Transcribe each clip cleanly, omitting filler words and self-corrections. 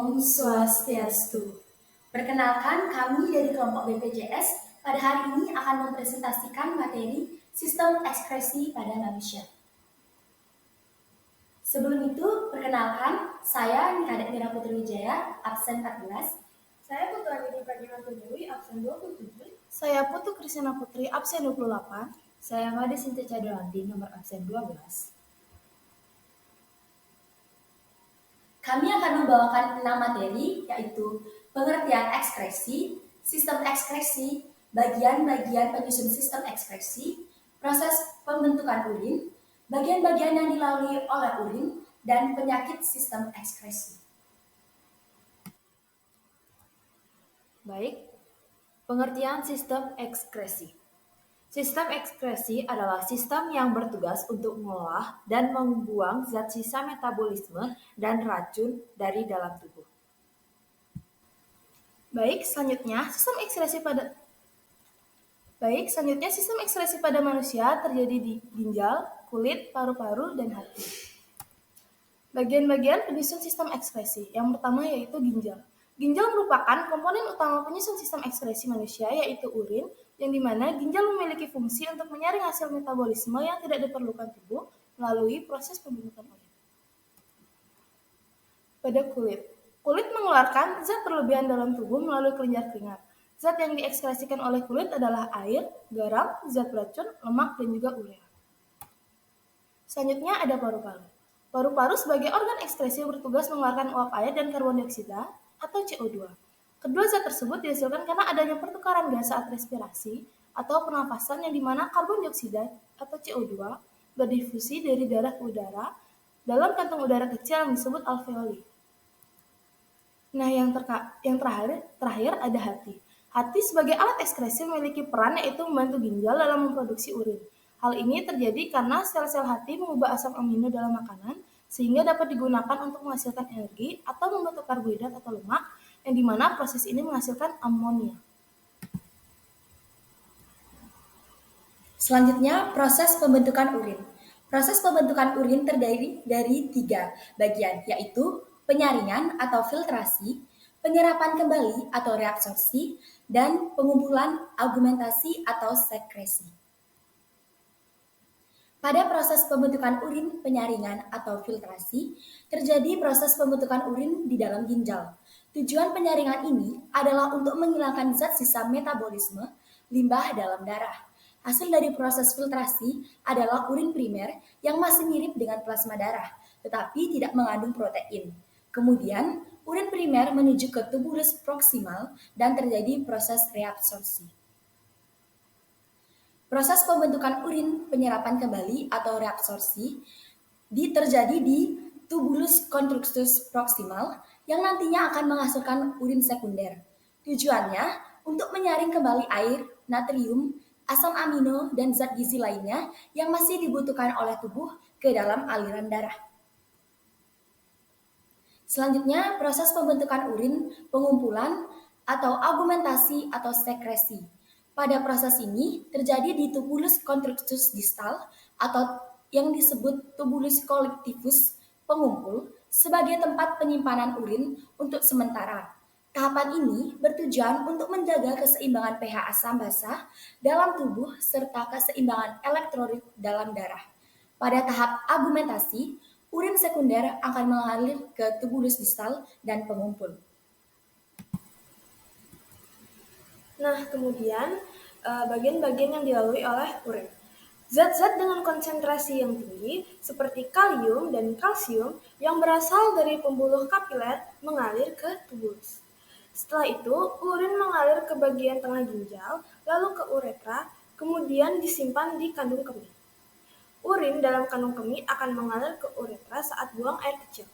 Om Swastiastu. Perkenalkan, kami dari kelompok BPJS pada hari ini akan mempresentasikan materi sistem ekskresi pada manusia. Sebelum itu, perkenalkan, saya Nikadek Mira Putri Wijaya, absen 14. Saya Putra Widi Pragiwaktu Dewi, absen 27. Saya Putu Kristina Putri, absen 28. Saya Made Sinta Cadolanti, nomor absen 12. Kami akan membawakan 6 materi, yaitu pengertian ekskresi, sistem ekskresi, bagian-bagian penyusun sistem ekskresi, proses pembentukan urin, bagian-bagian yang dilalui oleh urin, dan penyakit sistem ekskresi. Baik, pengertian sistem ekskresi. Sistem ekskresi adalah sistem yang bertugas untuk mengolah dan membuang zat sisa metabolisme dan racun dari dalam tubuh. Baik, selanjutnya sistem ekskresi pada manusia terjadi di ginjal, kulit, paru-paru, dan hati. Bagian-bagian penyusun sistem ekskresi. Yang pertama yaitu ginjal. Ginjal merupakan komponen utama penyusun sistem ekskresi manusia, yaitu urin, yang dimana ginjal memiliki fungsi untuk menyaring hasil metabolisme yang tidak diperlukan tubuh melalui proses pembentukan urin. Pada kulit. Kulit mengeluarkan zat berlebihan dalam tubuh melalui kelenjar keringat. Zat yang diekskresikan oleh kulit adalah air, garam, zat beracun, lemak, dan juga urea. Selanjutnya ada paru-paru. Paru-paru sebagai organ ekskresi bertugas mengeluarkan uap air dan karbon dioksida atau CO2. Kedua zat tersebut dihasilkan karena adanya pertukaran gas saat respirasi atau pernafasan yang dimana karbon dioksida atau CO2 berdifusi dari darah ke udara dalam kantung udara kecil yang disebut alveoli. Nah, yang terakhir ada hati. Hati sebagai alat ekskresi memiliki peran yaitu membantu ginjal dalam memproduksi urin. Hal ini terjadi karena sel-sel hati mengubah asam amino dalam makanan sehingga dapat digunakan untuk menghasilkan energi atau membentuk karbohidrat atau lemak, yang dimana proses ini menghasilkan amonia. Selanjutnya, proses pembentukan urin. Proses pembentukan urin terdiri dari 3 bagian, yaitu penyaringan atau filtrasi, penyerapan kembali atau reabsorpsi, dan pengumpulan augmentasi atau sekresi. Pada proses pembentukan urin penyaringan atau filtrasi, terjadi proses pembentukan urin di dalam ginjal. Tujuan penyaringan ini adalah untuk menghilangkan zat sisa metabolisme limbah dalam darah. Hasil dari proses filtrasi adalah urin primer yang masih mirip dengan plasma darah, tetapi tidak mengandung protein. Kemudian, urin primer menuju ke tubulus proksimal dan terjadi proses reabsorpsi. Proses pembentukan urin penyerapan kembali atau reabsorpsi terjadi di tubulus constrictus proximal yang nantinya akan menghasilkan urin sekunder. Tujuannya untuk menyaring kembali air, natrium, asam amino, dan zat gizi lainnya yang masih dibutuhkan oleh tubuh ke dalam aliran darah. Selanjutnya, proses pembentukan urin pengumpulan atau augmentasi atau sekresi. Pada proses ini terjadi di tubulus constrictus distal atau yang disebut tubulus collectivus pengumpul sebagai tempat penyimpanan urin untuk sementara. Tahapan ini bertujuan untuk menjaga keseimbangan pH asam basa dalam tubuh serta keseimbangan elektrolit dalam darah. Pada tahap augmentasi, urin sekunder akan mengalir ke tubulus distal dan pengumpul. Nah, kemudian bagian-bagian yang dilalui oleh urin. Zat-zat dengan konsentrasi yang tinggi seperti kalium dan kalsium yang berasal dari pembuluh kapiler mengalir ke tubulus. Setelah itu, urin mengalir ke bagian tengah ginjal, lalu ke uretra, kemudian disimpan di kandung kemih. Urin dalam kandung kemih akan mengalir ke uretra saat buang air kecil.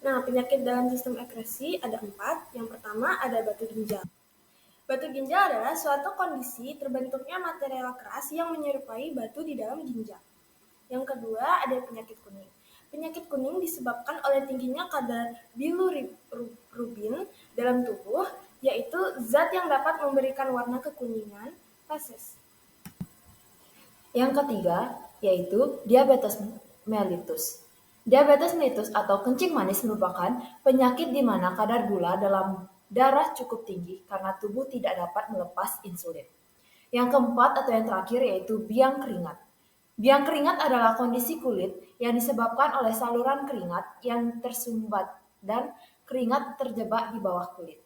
Nah, penyakit dalam sistem ekskresi ada 4. Yang pertama ada batu ginjal. Batu ginjal adalah suatu kondisi terbentuknya material keras yang menyerupai batu di dalam ginjal. Yang kedua ada penyakit kuning. Penyakit kuning disebabkan oleh tingginya kadar bilirubin dalam tubuh, yaitu zat yang dapat memberikan warna kekuningan, fases. Yang ketiga yaitu diabetes mellitus. Diabetes mellitus atau kencing manis merupakan penyakit di mana kadar gula dalam darah cukup tinggi karena tubuh tidak dapat melepas insulin. Yang keempat atau yang terakhir yaitu biang keringat. Biang keringat adalah kondisi kulit yang disebabkan oleh saluran keringat yang tersumbat dan keringat terjebak di bawah kulit.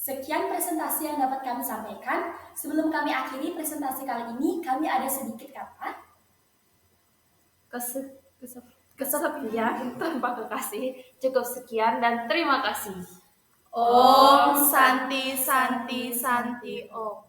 Sekian presentasi yang dapat kami sampaikan. Sebelum kami akhiri presentasi kali ini, kami ada sedikit kata. Kesepian tanpa kekasih. Cukup sekian dan terima kasih. Om Santi Santi Santi Om.